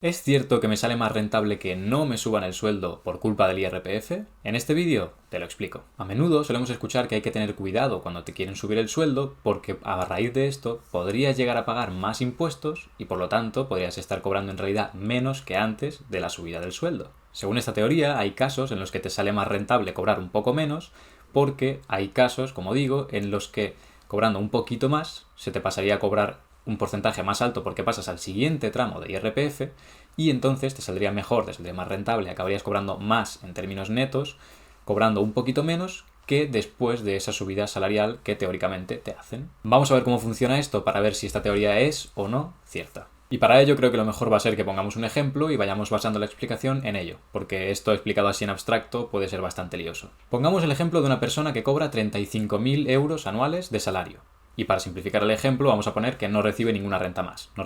¿Es cierto que me sale más rentable que no me suban el sueldo por culpa del IRPF? En este vídeo te lo explico. A menudo solemos escuchar que hay que tener cuidado cuando te quieren subir el sueldo porque a raíz de esto podrías llegar a pagar más impuestos y por lo tanto podrías estar cobrando en realidad menos que antes de la subida del sueldo. Según esta teoría, hay casos en los que te sale más rentable cobrar un poco menos porque hay casos, como digo, en los que cobrando un poquito más se te pasaría a cobrar un porcentaje más alto porque pasas al siguiente tramo de IRPF y entonces te saldría mejor, te saldría más rentable, acabarías cobrando más en términos netos, cobrando un poquito menos que después de esa subida salarial que teóricamente te hacen. Vamos a ver cómo funciona esto para ver si esta teoría es o no cierta. Y para ello creo que lo mejor va a ser que pongamos un ejemplo y vayamos basando la explicación en ello, porque esto explicado así en abstracto puede ser bastante lioso. Pongamos el ejemplo de una persona que cobra 35.000 euros anuales de salario. Y para simplificar el ejemplo vamos a poner que no recibe ninguna renta más. No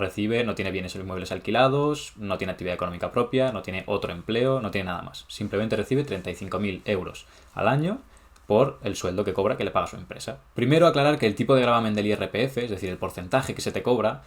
tiene bienes inmuebles alquilados, no tiene actividad económica propia, no tiene otro empleo, no tiene nada más. Simplemente recibe 35.000 euros al año por el sueldo que cobra que le paga su empresa. Primero aclarar que el tipo de gravamen del IRPF, es decir, el porcentaje que se te cobra,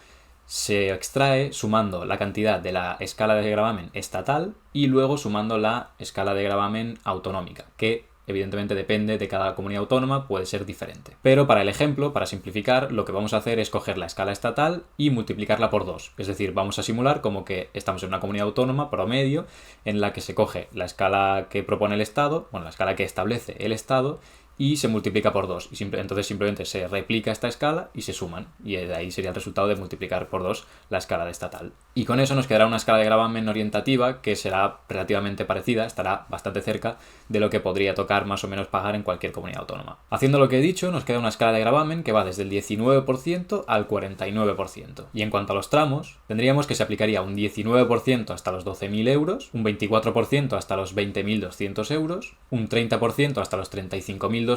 se extrae sumando la cantidad de la escala de gravamen estatal y luego sumando la escala de gravamen autonómica, que evidentemente depende de cada comunidad autónoma, puede ser diferente. Pero para el ejemplo, para simplificar, lo que vamos a hacer es coger la escala estatal y multiplicarla por 2. Es decir, vamos a simular como que estamos en una comunidad autónoma promedio en la que se coge la escala que propone el Estado, la escala que establece el Estado, y se multiplica por 2. Entonces simplemente se replica esta escala y se suman. Y de ahí sería el resultado de multiplicar por 2 la escala de estatal. Y con eso nos quedará una escala de gravamen orientativa que será relativamente parecida, estará bastante cerca de lo que podría tocar más o menos pagar en cualquier comunidad autónoma. Haciendo lo que he dicho, nos queda una escala de gravamen que va desde el 19% al 49%. Y en cuanto a los tramos, tendríamos que se aplicaría un 19% hasta los 12.000 euros, un 24% hasta los 20.200 euros, un 30% hasta los 35.200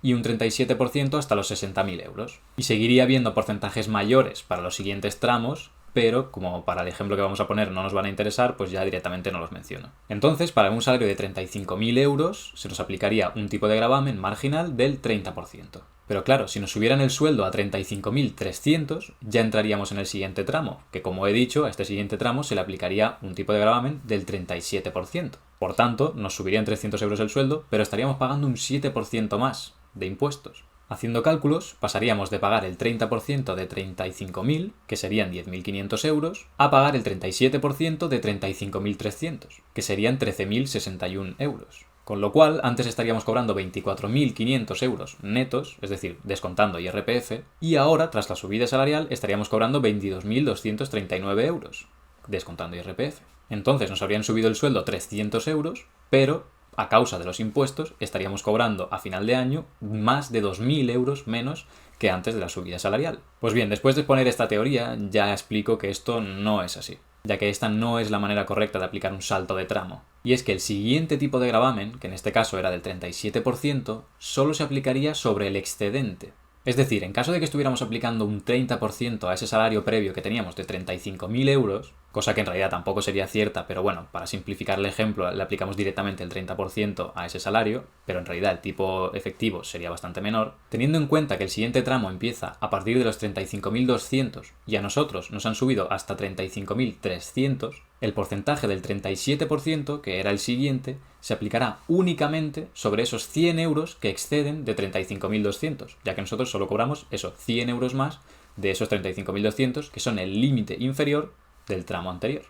y un 37% hasta los 60.000 euros. Y seguiría habiendo porcentajes mayores para los siguientes tramos, pero como para el ejemplo que vamos a poner no nos van a interesar, pues ya directamente no los menciono. Entonces, para un salario de 35.000 euros se nos aplicaría un tipo de gravamen marginal del 30%. Pero claro, si nos subieran el sueldo a 35.300, ya entraríamos en el siguiente tramo, que como he dicho, a este siguiente tramo se le aplicaría un tipo de gravamen del 37%. Por tanto, nos subiría en 300 euros el sueldo, pero estaríamos pagando un 7% más de impuestos. Haciendo cálculos, pasaríamos de pagar el 30% de 35.000, que serían 10.500 euros, a pagar el 37% de 35.300, que serían 13.061 euros. Con lo cual, antes estaríamos cobrando 24.500 euros netos, es decir, descontando IRPF, y ahora, tras la subida salarial, estaríamos cobrando 22.239 euros, descontando IRPF. Entonces nos habrían subido el sueldo 300 euros, pero a causa de los impuestos estaríamos cobrando a final de año más de 2.000 euros menos que antes de la subida salarial. Pues bien, después de exponer esta teoría, ya explico que esto no es así, ya que esta no es la manera correcta de aplicar un salto de tramo. Y es que el siguiente tipo de gravamen, que en este caso era del 37%, solo se aplicaría sobre el excedente. Es decir, en caso de que estuviéramos aplicando un 30% a ese salario previo que teníamos de 35.000 euros, cosa que en realidad tampoco sería cierta, pero bueno, para simplificar el ejemplo le aplicamos directamente el 30% a ese salario, pero en realidad el tipo efectivo sería bastante menor, teniendo en cuenta que el siguiente tramo empieza a partir de los 35.200 y a nosotros nos han subido hasta 35.300, el porcentaje del 37%, que era el siguiente, se aplicará únicamente sobre esos 100 euros que exceden de 35.200, ya que nosotros solo cobramos esos 100 euros más de esos 35.200, que son el límite inferior del tramo anterior.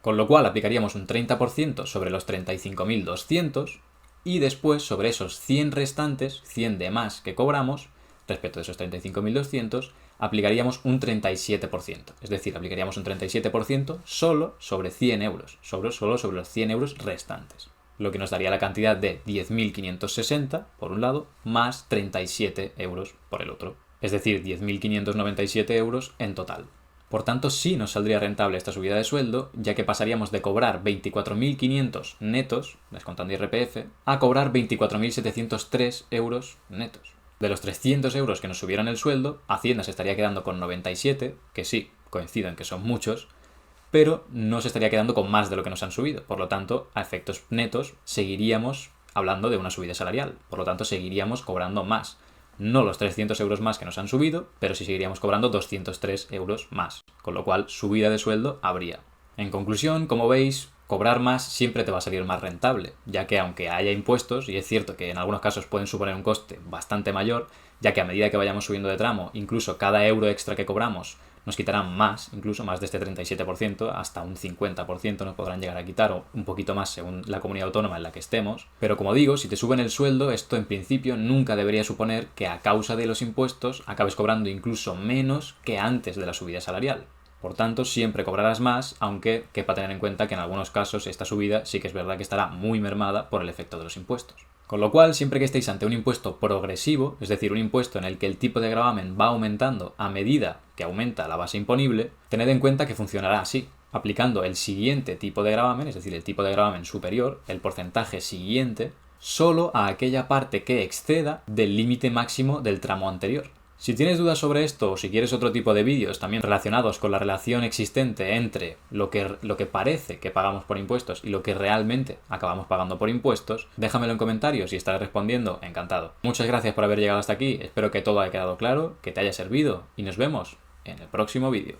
Con lo cual aplicaríamos un 30% sobre los 35.200 y después sobre esos 100 restantes, 100 de más que cobramos, respecto de esos 35.200, aplicaríamos un 37%. Es decir, aplicaríamos un 37% solo sobre 100 euros, solo sobre los 100 euros restantes. Lo que nos daría la cantidad de 10.560 por un lado, más 37 euros por el otro. Es decir, 10.597 euros en total. Por tanto, sí nos saldría rentable esta subida de sueldo, ya que pasaríamos de cobrar 24.500 netos, descontando IRPF, a cobrar 24.703 euros netos. De los 300 euros que nos subieran el sueldo, Hacienda se estaría quedando con 97, que sí, coincido en que son muchos, pero no se estaría quedando con más de lo que nos han subido. Por lo tanto, a efectos netos, seguiríamos hablando de una subida salarial. Por lo tanto, seguiríamos cobrando más. No los 300 euros más que nos han subido, pero sí seguiríamos cobrando 203 euros más. Con lo cual, subida de sueldo habría. En conclusión, como veis, cobrar más siempre te va a salir más rentable, ya que aunque haya impuestos, y es cierto que en algunos casos pueden suponer un coste bastante mayor, ya que a medida que vayamos subiendo de tramo, incluso cada euro extra que cobramos nos quitarán más, incluso más de este 37%, hasta un 50% nos podrán llegar a quitar, o un poquito más según la comunidad autónoma en la que estemos. Pero como digo, si te suben el sueldo, esto en principio nunca debería suponer que a causa de los impuestos acabes cobrando incluso menos que antes de la subida salarial. Por tanto, siempre cobrarás más, aunque quepa tener en cuenta que en algunos casos esta subida sí que es verdad que estará muy mermada por el efecto de los impuestos. Con lo cual, siempre que estéis ante un impuesto progresivo, es decir, un impuesto en el que el tipo de gravamen va aumentando a medida que aumenta la base imponible, tened en cuenta que funcionará así, aplicando el siguiente tipo de gravamen, es decir, el tipo de gravamen superior, el porcentaje siguiente, solo a aquella parte que exceda del límite máximo del tramo anterior. Si tienes dudas sobre esto o si quieres otro tipo de vídeos también relacionados con la relación existente entre lo que parece que pagamos por impuestos y lo que realmente acabamos pagando por impuestos, déjamelo en comentarios y estaré respondiendo encantado. Muchas gracias por haber llegado hasta aquí, espero que todo haya quedado claro, que te haya servido y nos vemos en el próximo vídeo.